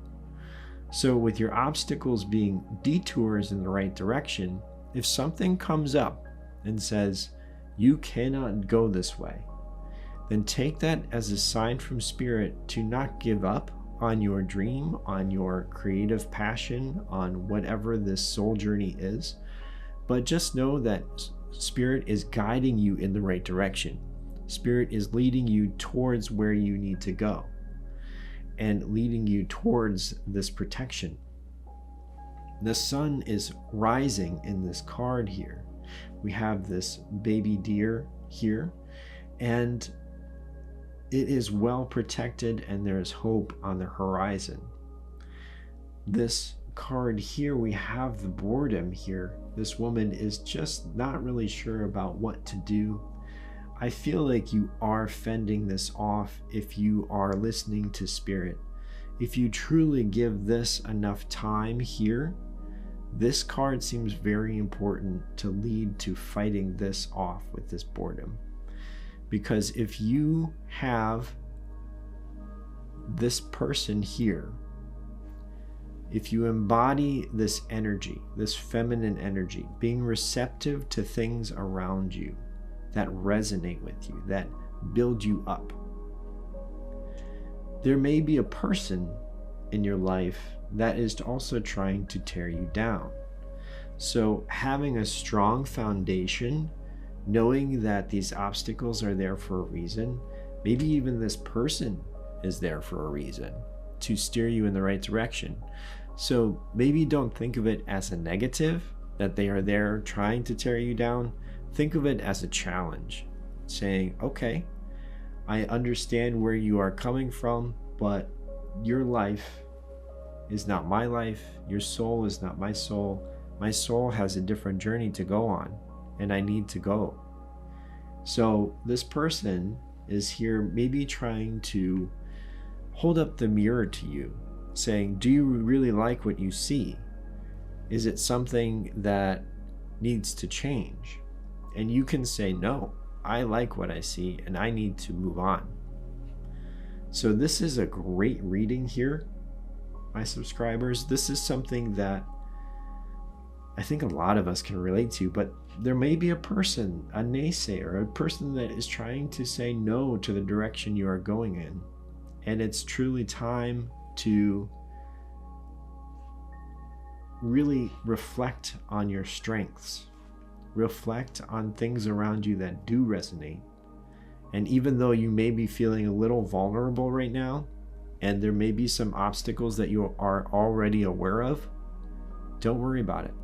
So with your obstacles being detours in the right direction, if something comes up and says, you cannot go this way, then take that as a sign from Spirit to not give up on your dream, on your creative passion, on whatever this soul journey is, but just know that Spirit is guiding you in the right direction. Spirit is leading you towards where you need to go and leading you towards this protection. The sun is rising in this card here. We have this baby deer here, and it is well protected, and there is hope on the horizon. This card here, we have the boredom here. This woman is just not really sure about what to do. I feel like you are fending this off if you are listening to Spirit. If you truly give this enough time here, this card seems very important to lead to fighting this off with this boredom. Because if you have this person here, if you embody this energy, this feminine energy, being receptive to things around you that resonate with you, that build you up, there may be a person in your life that is also trying to tear you down. So having a strong foundation, knowing that these obstacles are there for a reason, maybe even this person is there for a reason to steer you in the right direction. So maybe don't think of it as a negative, that they are there trying to tear you down. Think of it as a challenge, saying, okay, I understand where you are coming from, but your life is not my life. Your soul is not my soul. My soul has a different journey to go on, and I need to go. So this person is here maybe trying to hold up the mirror to you, saying, do you really like what you see? Is it something that needs to change? And you can say, no, I like what I see and I need to move on. So this is a great reading here, my subscribers. This is something that I think a lot of us can relate to, but there may be a person, a naysayer, a person that is trying to say no to the direction you are going in. And it's truly time to really reflect on your strengths. Reflect on things around you that do resonate. And even though you may be feeling a little vulnerable right now, and there may be some obstacles that you are already aware of, don't worry about it.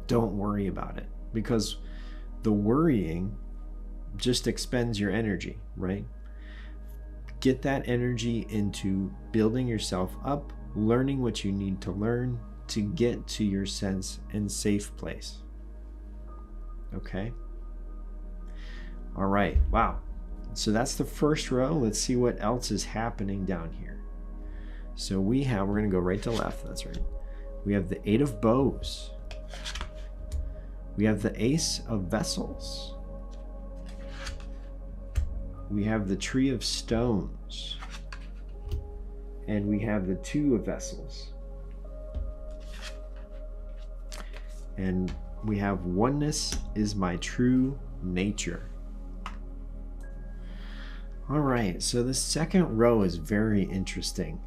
Don't worry about it, because the worrying just expends your energy, right? Get that energy into building yourself up, learning what you need to learn to get to your sense and safe place. Okay? All right. Wow. So that's the first row. Let's see what else is happening down here. So we're going to go right to left. That's right. We have the 8 of Bows. We have the Ace of Vessels. We have the Tree of Stones. And we have the 2 of Vessels. And we have Oneness is my true nature. All right, so the second row is very interesting.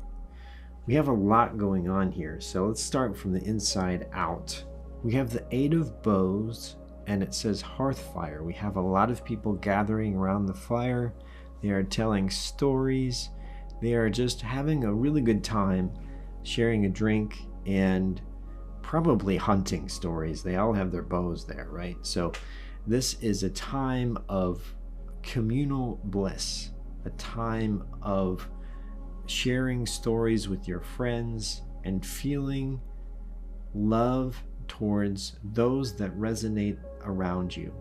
We have a lot going on here, so let's start from the inside out. We have the 8 of Bows, and it says hearth fire. We have a lot of people gathering around the fire. They are telling stories. They are just having a really good time, sharing a drink, and probably hunting stories. They all have their bows there, right? So this is a time of communal bliss, a time of sharing stories with your friends and feeling love towards those that resonate around you.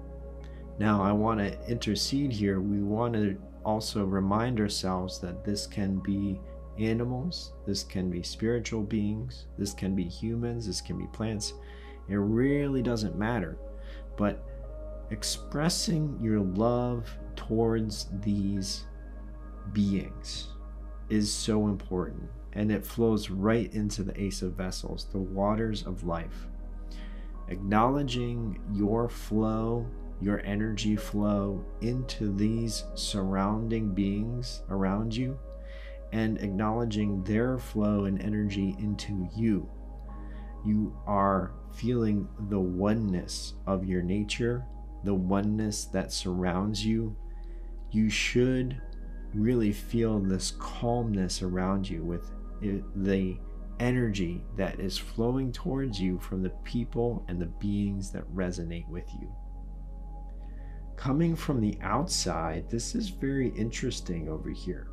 Now, I want to intercede here. We want to also remind ourselves that this can be animals, this can be spiritual beings, this can be humans, this can be plants. It really doesn't matter. But expressing your love towards these beings is so important, and it flows right into the Ace of Vessels, the waters of life. Acknowledging your flow, your energy flow into these surrounding beings around you, and acknowledging their flow and energy into you. You are feeling the oneness of your nature, the oneness that surrounds you. You should really feel this calmness around you with the energy that is flowing towards you from the people and the beings that resonate with you. Coming from the outside, this is very interesting over here.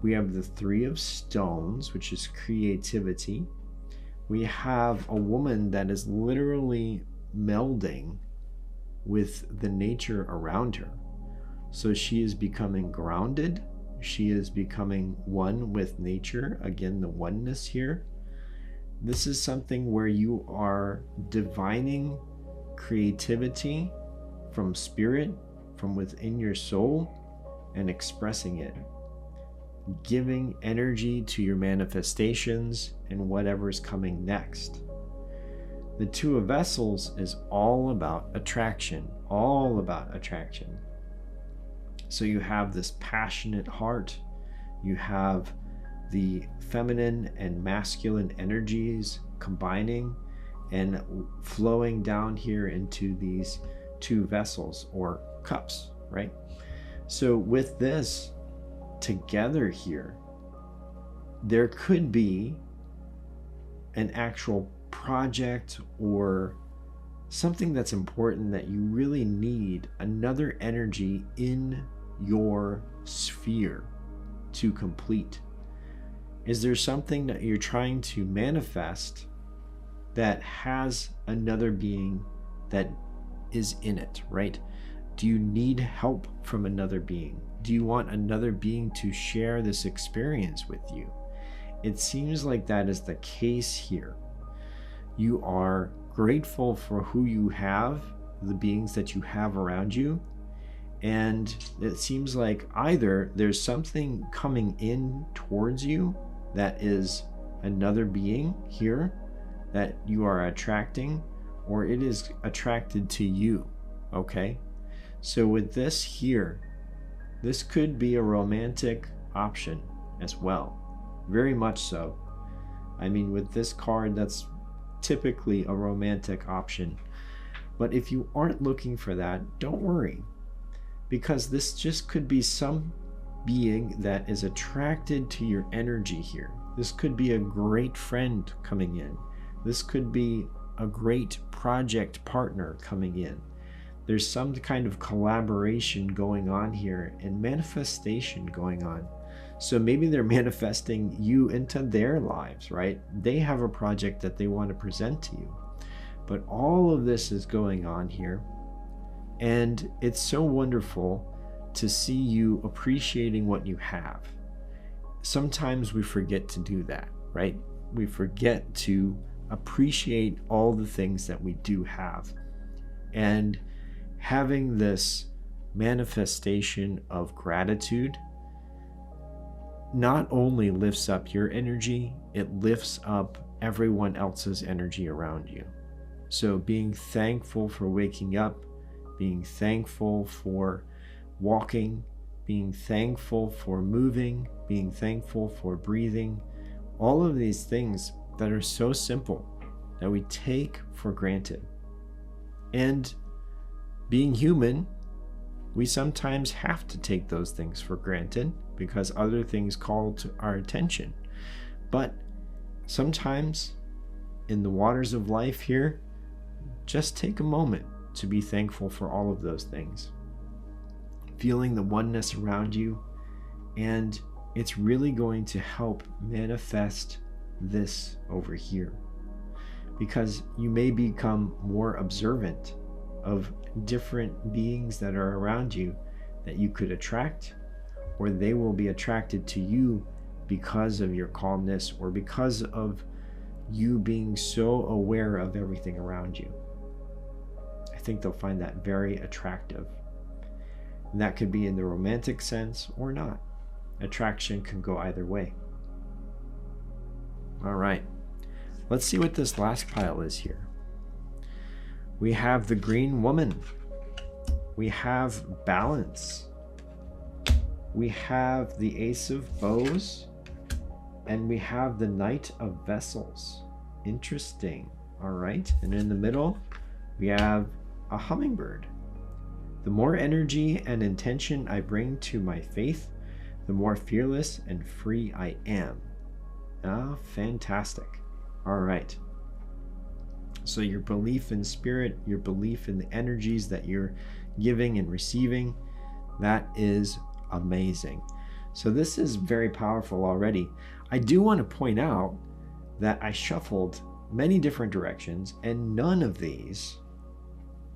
We have the 3 of Stones, which is creativity. We have a woman that is literally melding with the nature around her. So she is becoming grounded. She is becoming one with nature. Again, the oneness here. This is something where you are divining creativity from spirit, from within your soul, and expressing it. Giving energy to your manifestations and whatever's coming next. The 2 of Vessels is all about attraction, all about attraction. So you have this passionate heart, you have the feminine and masculine energies combining and flowing down here into these two vessels or cups, right? So with this together here, there could be an actual project or something that's important that you really need another energy in your sphere to complete. Is there something that you're trying to manifest that has another being that is in it, right? Do you need help from another being? Do you want another being to share this experience with you? It seems like that is the case here. You are grateful for who you have, the beings that you have around you, and it seems like either there's something coming in towards you that is another being here that you are attracting, or it is attracted to you, okay? So with this here, this could be a romantic option as well, very much so. I mean, with this card, that's typically a romantic option. But if you aren't looking for that, don't worry, because this just could be some being that is attracted to your energy here. This could be a great friend coming in. This could be a great project partner coming in. There's some kind of collaboration going on here and manifestation going on. So maybe they're manifesting you into their lives, right? They have a project that they want to present to you. But all of this is going on here. And it's so wonderful to see you appreciating what you have. Sometimes we forget to do that, right? We forget to appreciate all the things that we do have. And having this manifestation of gratitude not only lifts up your energy, it lifts up everyone else's energy around you. So being thankful for waking up, being thankful for walking, being thankful for moving, being thankful for breathing, all of these things that are so simple that we take for granted. And being human, we sometimes have to take those things for granted because other things call to our attention. But sometimes in the waters of life here, just take a moment to be thankful for all of those things. Feeling the oneness around you, and it's really going to help manifest this over here. Because you may become more observant of different beings that are around you that you could attract, or they will be attracted to you because of your calmness or because of you being so aware of everything around you. I think they'll find that very attractive. And that could be in the romantic sense or not. Attraction can go either way. All right, let's see what this last pile is here. We have the Green Woman. We have Balance. We have the Ace of Bows. And we have the Knight of Vessels. Interesting. All right, and in the middle, we have a hummingbird. The more energy and intention I bring to my faith, the more fearless and free I am. Ah, fantastic. All right. So your belief in spirit, your belief in the energies that you're giving and receiving, that is amazing. So this is very powerful already. I do want to point out that I shuffled many different directions and none of these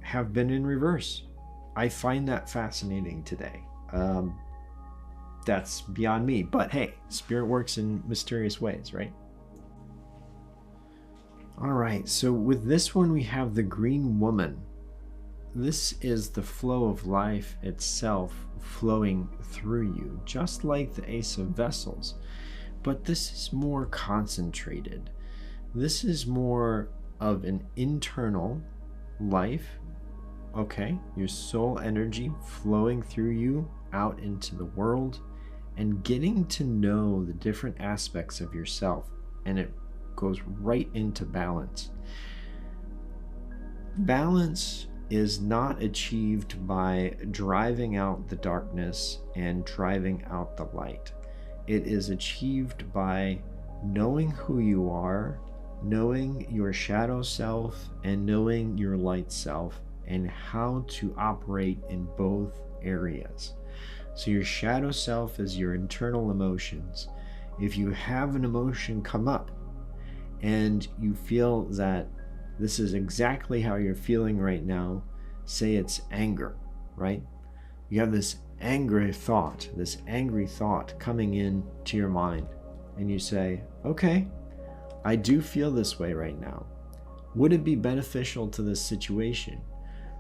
have been in reverse. I find that fascinating today. That's beyond me, but hey, spirit works in mysterious ways, right? All right, so with this one, we have the Green Woman. This is the flow of life itself flowing through you, just like the Ace of Vessels, but this is more concentrated. This is more of an internal life, okay? Your soul energy flowing through you out into the world, and getting to know the different aspects of yourself, and it goes right into balance. Balance is not achieved by driving out the darkness and driving out the light. It is achieved by knowing who you are, knowing your shadow self, and knowing your light self, and how to operate in both areas. So your shadow self is your internal emotions. If you have an emotion come up and you feel that this is exactly how you're feeling right now, say it's anger, right? You have this angry thought coming in to your mind, and you say, okay, I do feel this way right now. Would it be beneficial to this situation?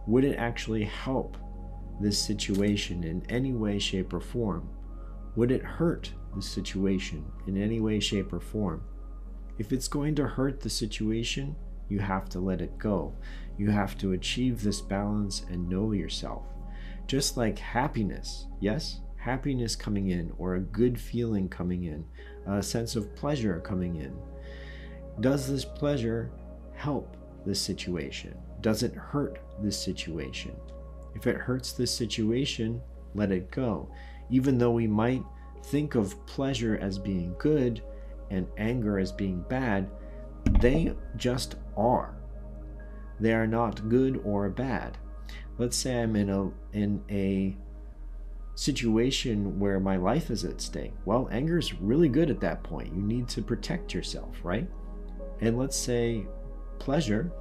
Would it actually help this situation in any way, shape, or form? Would it hurt the situation in any way, shape, or form? If it's going to hurt the situation, you have to let it go. You have to achieve this balance and know yourself. Just like happiness, yes? Happiness coming in, or a good feeling coming in, a sense of pleasure coming in. Does this pleasure help this situation? Does it hurt this situation? If it hurts this situation, let it go. Even though we might think of pleasure as being good and anger as being bad, they just are. They are not good or bad. Let's say I'm in a situation where my life is at stake. Well, anger is really good at that point. You need to protect yourself, right? And let's say pleasure,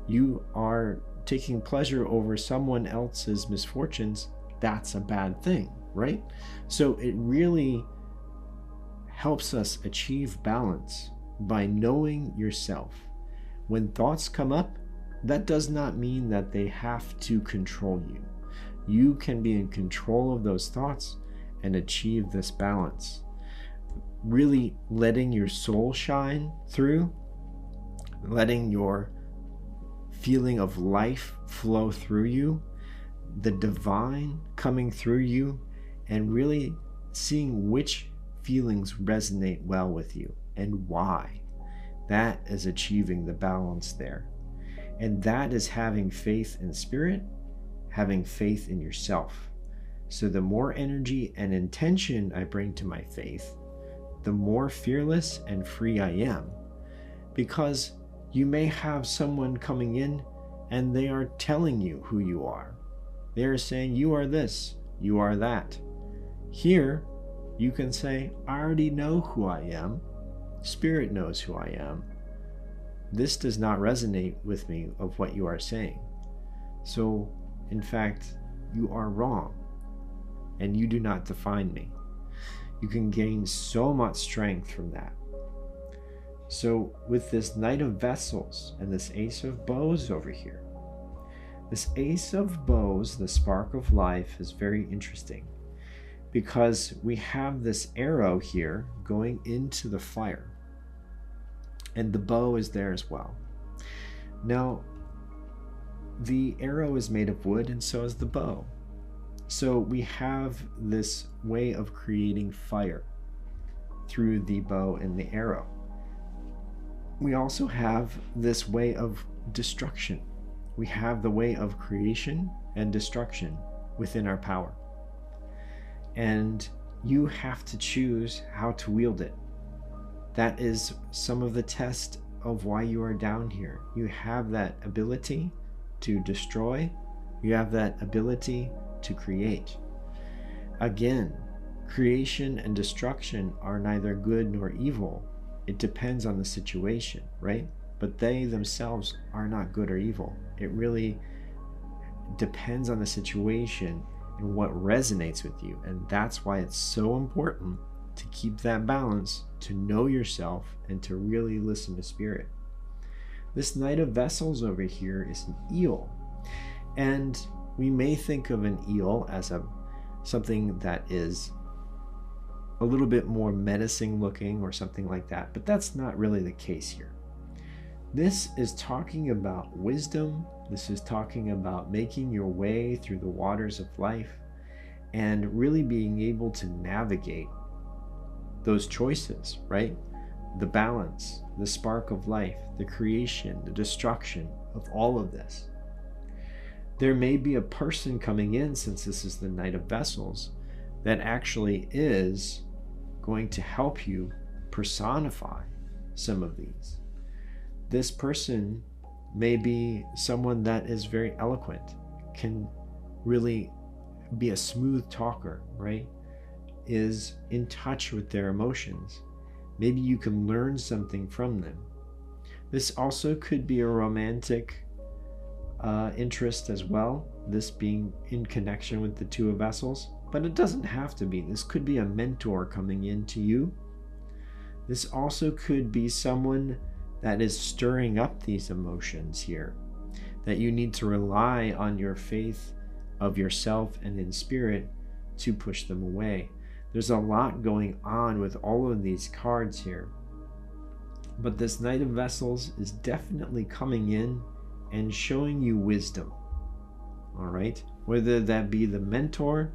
you are taking pleasure over someone else's misfortunes. That's a bad thing, right? So it really helps us achieve balance by knowing yourself. When thoughts come up, that does not mean that they have to control you. You can be in control of those thoughts and achieve this balance. Really letting your soul shine through, letting your feeling of life flow through you, the divine coming through you, and really seeing which feelings resonate well with you and why. That is achieving the balance there. And that is having faith in spirit, having faith in yourself. So the more energy and intention I bring to my faith, the more fearless and free I am. Because you may have someone coming in and they are telling you who you are. They are saying, you are this, you are that. Here, you can say, I already know who I am. Spirit knows who I am. This does not resonate with me of what you are saying. So, in fact, you are wrong, and you do not define me. You can gain so much strength from that. So, with this Knight of Vessels and this Ace of Bows over here, this Ace of Bows, the spark of life, is very interesting because we have this arrow here going into the fire, and the bow is there as well. Now, the arrow is made of wood, and so is the bow. So we have this way of creating fire through the bow and the arrow. We also have this way of destruction. We have the way of creation and destruction within our power. And you have to choose how to wield it. That is some of the test of why you are down here. You have that ability to destroy. You have that ability to create. Again, creation and destruction are neither good nor evil. It depends on the situation, right? But they themselves are not good or evil. It really depends on the situation and what resonates with you. And that's why it's so important to keep that balance, to know yourself, and to really listen to spirit. This Knight of Vessels over here is an eel. And we may think of an eel as something that is a little bit more menacing looking or something like that, but that's not really the case here. This is talking about wisdom. This is talking about making your way through the waters of life and really being able to navigate those choices, right? The balance, the spark of life, the creation, the destruction of all of this. There may be a person coming in, since this is the Knight of Vessels, that actually is going to help you personify some of these. This person may be someone that is very eloquent, can really be a smooth talker, right? Is in touch with their emotions. Maybe you can learn something from them. This also could be a romantic interest as well, this being in connection with the Two of Vessels, but it doesn't have to be. This could be a mentor coming into you. This also could be someone that is stirring up these emotions here, that you need to rely on your faith of yourself and in spirit to push them away. There's a lot going on with all of these cards here, but this Knight of Vessels is definitely coming in and showing you wisdom. All right, whether that be the mentor,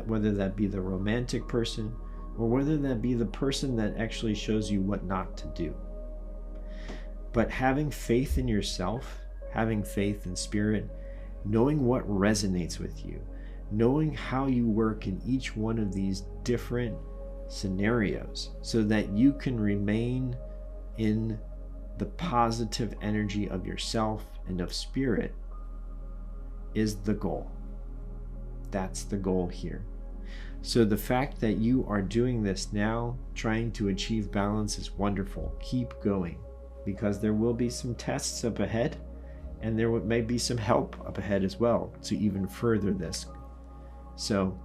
whether that be the romantic person, or whether that be the person that actually shows you what not to do. But having faith in yourself, having faith in spirit, knowing what resonates with you, knowing how you work in each one of these different scenarios so that you can remain in the positive energy of yourself and of spirit is the goal. That's the goal here. So the fact that you are doing this now, trying to achieve balance, is wonderful. Keep going, because there will be some tests up ahead, and there may be some help up ahead as well to even further this. So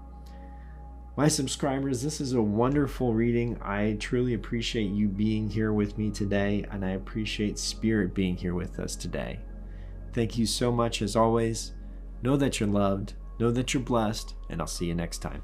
my subscribers, this is a wonderful reading. I truly appreciate you being here with me today, and I appreciate Spirit being here with us today. Thank you so much as always. Know that you're loved, know that you're blessed, and I'll see you next time.